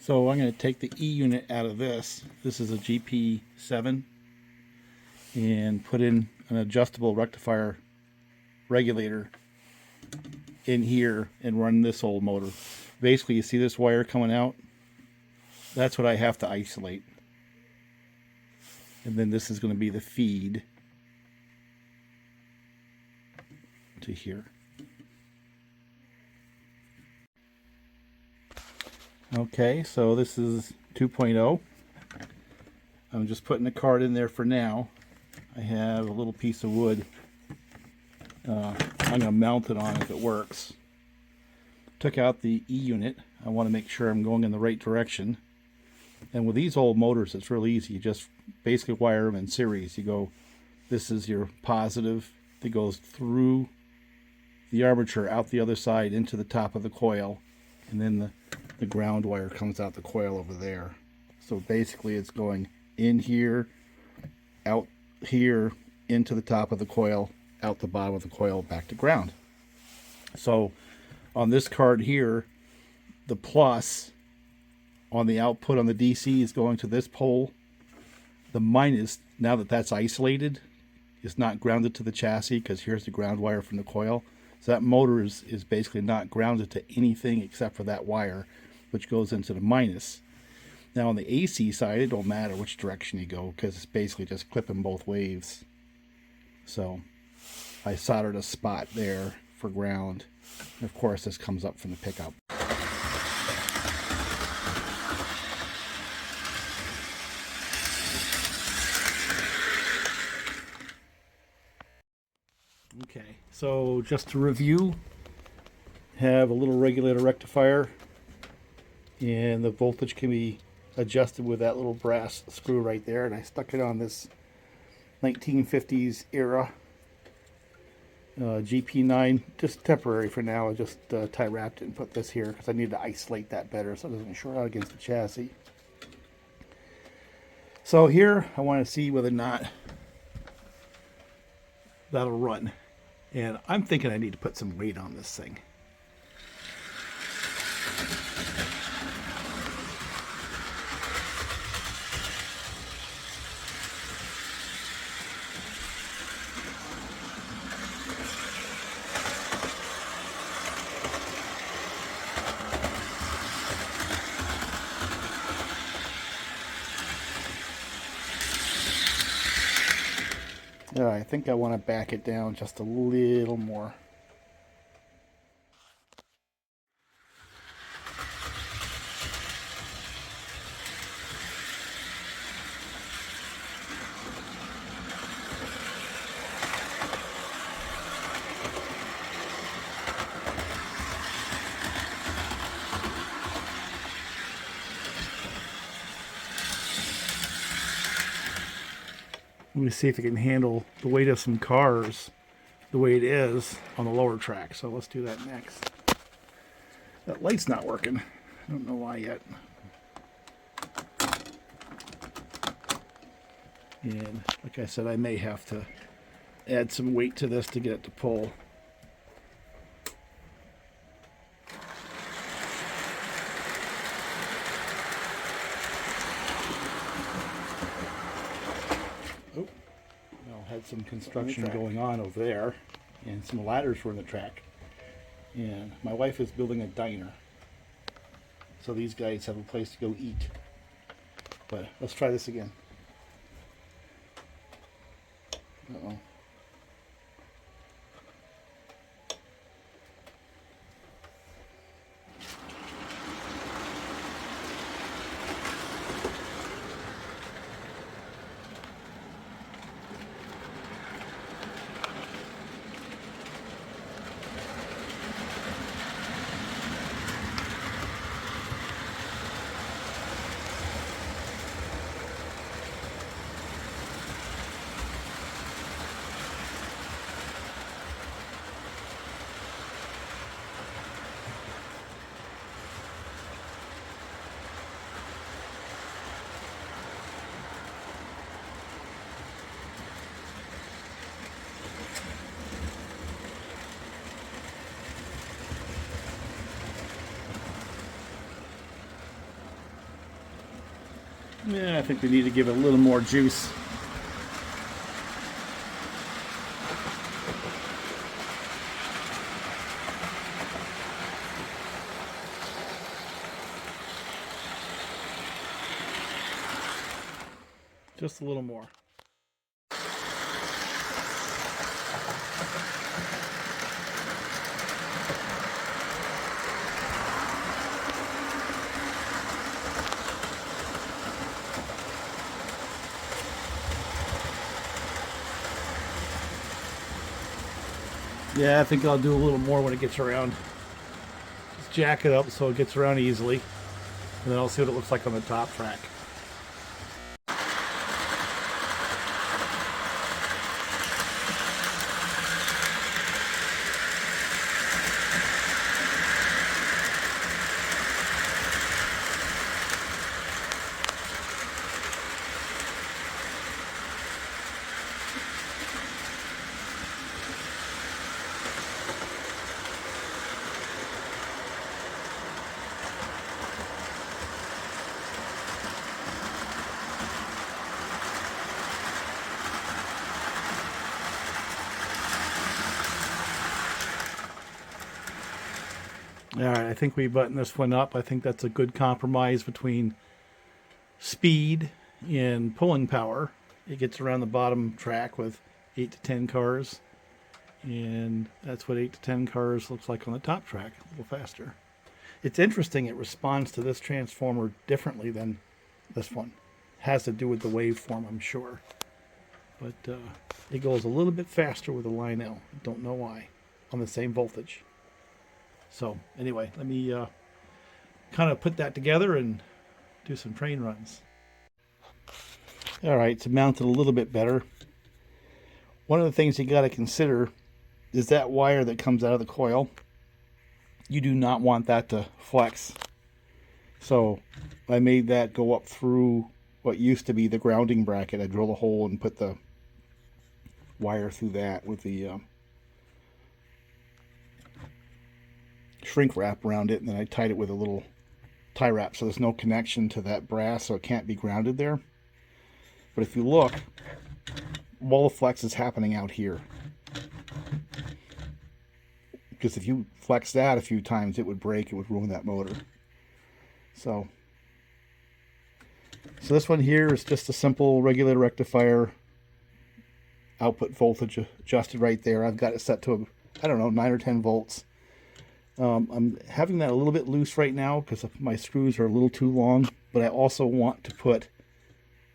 So I'm going to take the E unit out of this. This is a GP7, and put in an adjustable rectifier regulator in here and run this old motor. Basically, you see this wire coming out? That's what I have to isolate. And then this is going to be the feed to here. Okay, so this is 2.0. I'm just putting the card in there for now. I have a little piece of wood. I'm going to mount it on if it works. Took out the E unit. I want to make sure I'm going in the right direction. And with these old motors, it's real easy. You just basically wire them in series. You go, this is your positive that goes through the armature out the other side into the top of the coil, and then the ground wire comes out the coil over there. So basically it's going in here, out here, into the top of the coil, out the bottom of the coil, back to ground. So on this card here, the plus on the output on the DC is going to this pole. The minus, now that that's isolated, is not grounded to the chassis, because here's the ground wire from the coil. So that motor is basically not grounded to anything except for that wire, which goes into the minus. Now on the AC side, it don't matter which direction you go, because it's basically just clipping both waves. So I soldered a spot there for ground. And of course, this comes up from the pickup. Okay, so just to review, have a little regulator rectifier, and the voltage can be adjusted with that little brass screw right there, and I stuck it on this 1950s era GP9, just temporary for now. I just tie wrapped it and put this here because I need to isolate that better so it doesn't short out against the chassis. So here I want to see whether or not that'll run, and I'm thinking I need to put some weight on this thing. I think I want to back it down just a little more. Let me see if it can handle the weight of some cars the way it is on the lower track. So let's do that next. That light's not working. I don't know why yet. And like I said, I may have to add some weight to this to get it to pull. Some construction going on over there, and some ladders were in the track, and my wife is building a diner, so these guys have a place to go eat. But let's try this again. Uh-oh. Yeah, I think we need to give it a little more juice. Just a little more. Yeah, I think I'll do a little more when it gets around. Just jack it up so it gets around easily. And then I'll see what it looks like on the top track. All right, I think we button this one up. I think that's a good compromise between speed and pulling power. It gets around the bottom track with 8 to 10 cars, and that's what 8 to 10 cars looks like on the top track, a little faster. It's interesting, it responds to this transformer differently than this one. It has to do with the waveform, I'm sure. But it goes a little bit faster with the Lionel. Don't know why, on the same voltage. So anyway, let me kind of put that together and do some train runs. All right, it's mounted a little bit better. One of the things you got to consider is that wire that comes out of the coil. You do not want that to flex. So I made that go up through what used to be the grounding bracket. I drilled a hole and put the wire through that with the shrink wrap around it, and then I tied it with a little tie wrap so there's no connection to that brass, so it can't be grounded there. But if you look, all the flex is happening out here, because if you flex that a few times, it would break, it would ruin that motor. So this one here is just a simple regulator rectifier, output voltage adjusted right there. I've got it set to, I don't know, 9 or 10 volts. I'm having that a little bit loose right now because my screws are a little too long, but I also want to put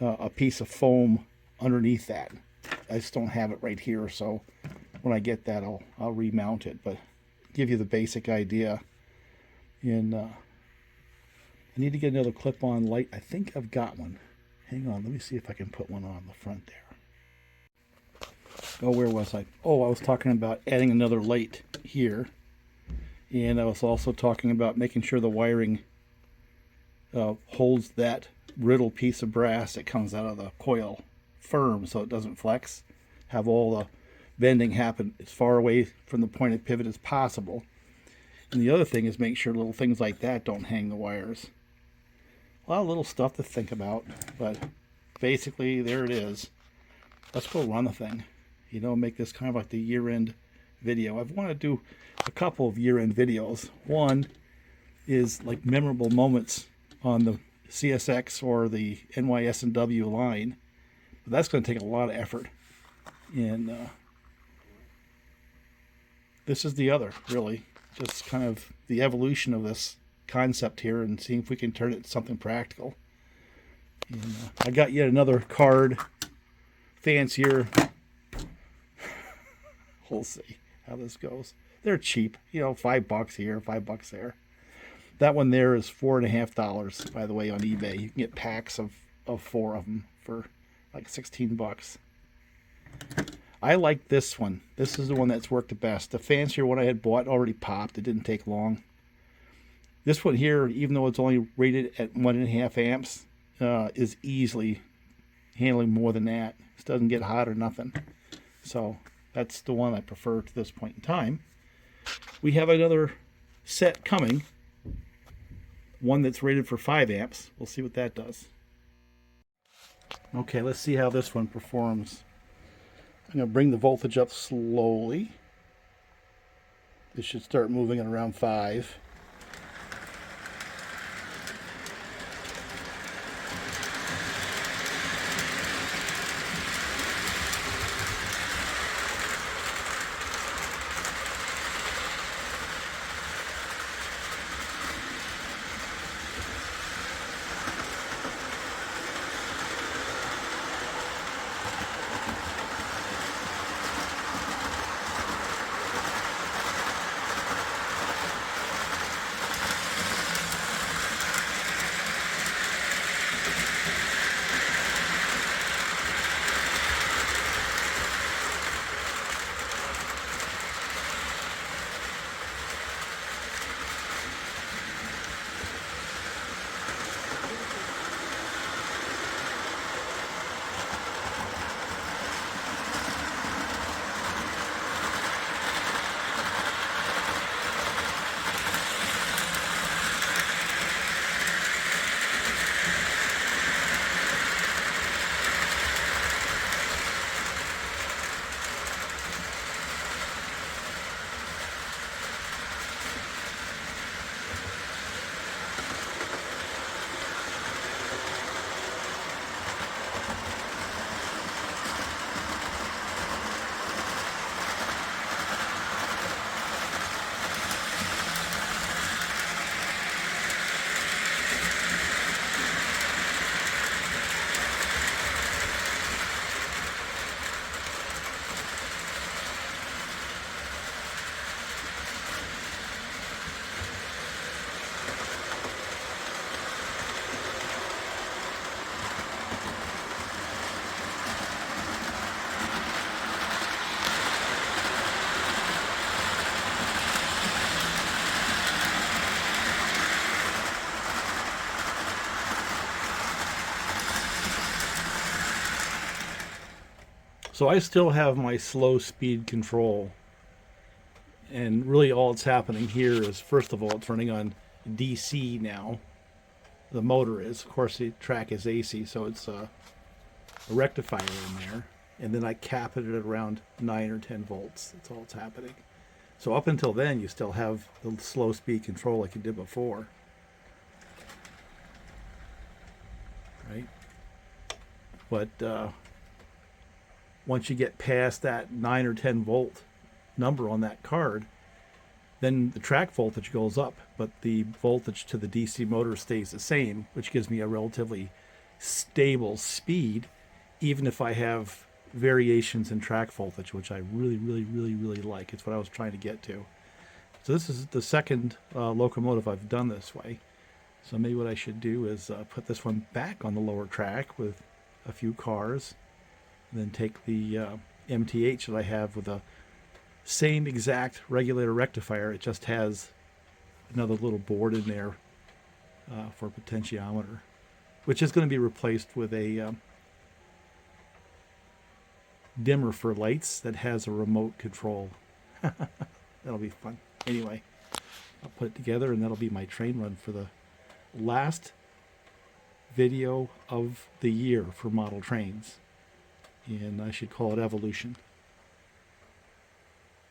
a piece of foam underneath that. I just don't have it right here, so when I get that, I'll remount it, but give you the basic idea. And I need to get another clip-on light. I think I've got one. Hang on, let me see if I can put one on the front there. Oh, where was I? Oh, I was talking about adding another light here. And I was also talking about making sure the wiring holds that brittle piece of brass that comes out of the coil firm so it doesn't flex. Have all the bending happen as far away from the pointed pivot as possible. And the other thing is make sure little things like that don't hang the wires. A lot of little stuff to think about, but basically there it is. Let's go run the thing. You know, make this kind of like the year-end video. I've wanted to do a couple of year-end videos. One is like memorable moments on the CSX or the NYS&W line. But that's going to take a lot of effort. And this is the other, really. Just kind of the evolution of this concept here and seeing if we can turn it into something practical. And I got yet another card, fancier. We'll see how this goes. They're cheap, you know, $5 here, $5 there. That one there is $4.50, by the way, on eBay. You can get packs of 4 of them for like $16. I like this one. This is the one that's worked the best. The fancier one I had bought already popped. It didn't take long. This one here, even though it's only rated at 1.5 amps, is easily handling more than that. It doesn't get hot or nothing. So that's the one I prefer to this point in time. We have another set coming. One that's rated for 5 amps. We'll see what that does. Okay, let's see how this one performs. I'm going to bring the voltage up slowly. It should start moving at around 5. So I still have my slow speed control, and really all that's happening here is, first of all, it's running on DC now. The motor is, of course, the track is AC, so it's a rectifier in there, and then I cap it at around 9 or 10 volts. That's all that's happening. So up until then, you still have the slow speed control like you did before, right? But once you get past that 9 or 10 volt number on that card, then the track voltage goes up, but the voltage to the DC motor stays the same, which gives me a relatively stable speed, even if I have variations in track voltage, which I really like. It's what I was trying to get to. So this is the second locomotive I've done this way. So maybe what I should do is put this one back on the lower track with a few cars, and then take the MTH that I have with the same exact regulator rectifier. It just has another little board in there for potentiometer, which is going to be replaced with a dimmer for lights that has a remote control. That'll be fun. Anyway, I'll put it together, and that'll be my train run for the last video of the year for model trains. And I should call it Evolution.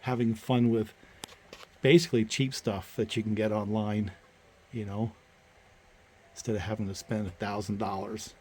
Having fun with basically cheap stuff that you can get online, you know, instead of having to spend $1,000.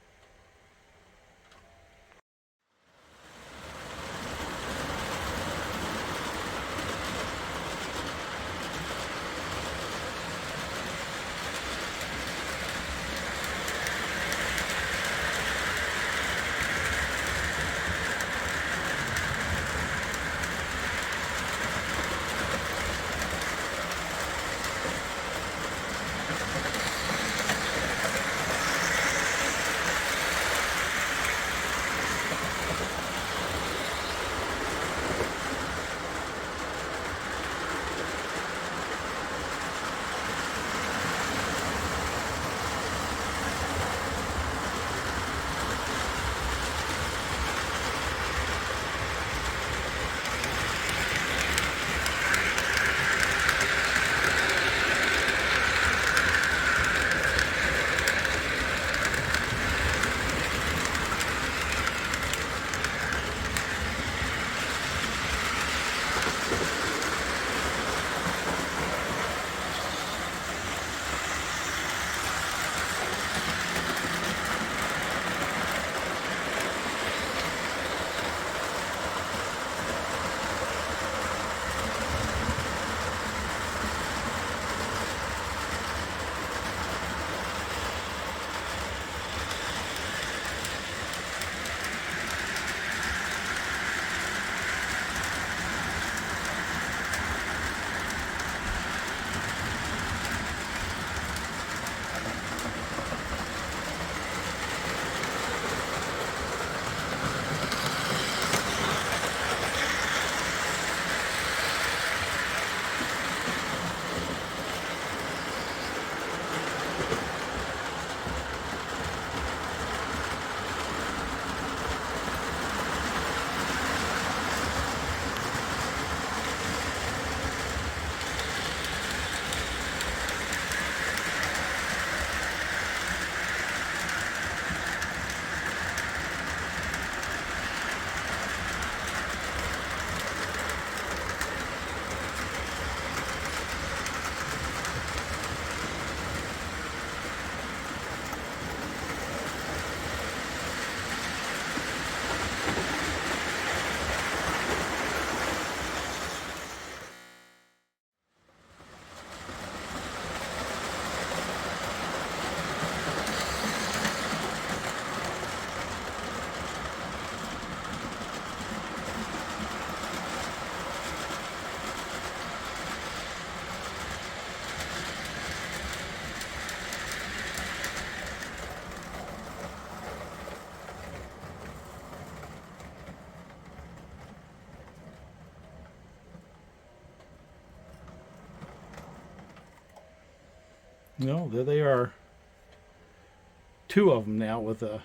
No, there they are. Two of them now with a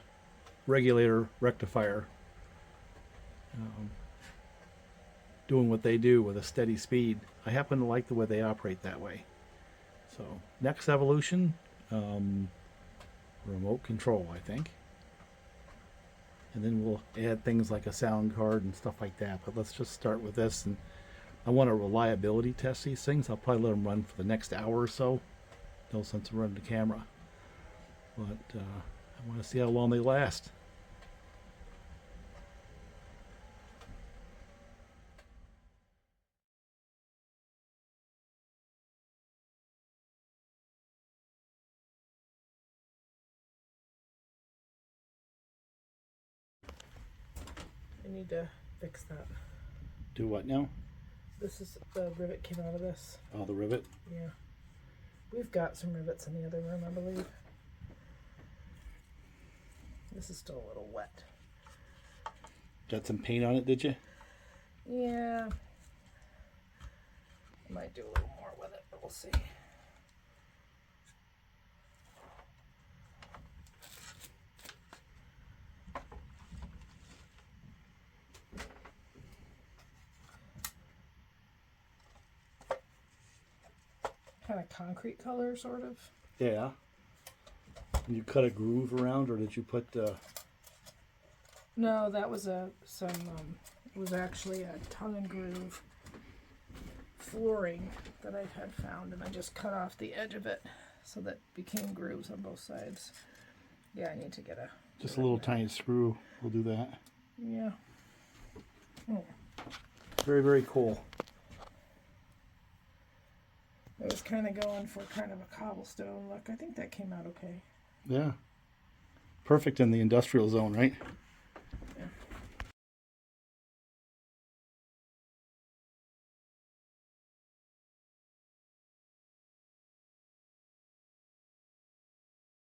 regulator rectifier. Doing what they do with a steady speed. I happen to like the way they operate that way. So next evolution, remote control, I think. And then we'll add things like a sound card and stuff like that. But let's just start with this. And I want to reliability test these things. I'll probably let them run for the next hour or so. No sense in running the camera. But I want to see how long they last. I need to fix that. Do what now? This is the rivet came out of this. Oh, the rivet? Yeah. We've got some rivets in the other room, I believe. This is still a little wet. Got some paint on it, did you? Yeah. I might do a little more with it, but we'll see. Kind of concrete color, sort of. Yeah. You cut a groove around, or did you put? No, that was it was actually a tongue and groove flooring that I had found, and I just cut off the edge of it so that it became grooves on both sides. Yeah, I need to get a. Just a little tiny screw will do that. Yeah. Oh. Very, very cool. I was kind of going for kind of a cobblestone look. I think that came out okay. Yeah. Perfect in the industrial zone, right?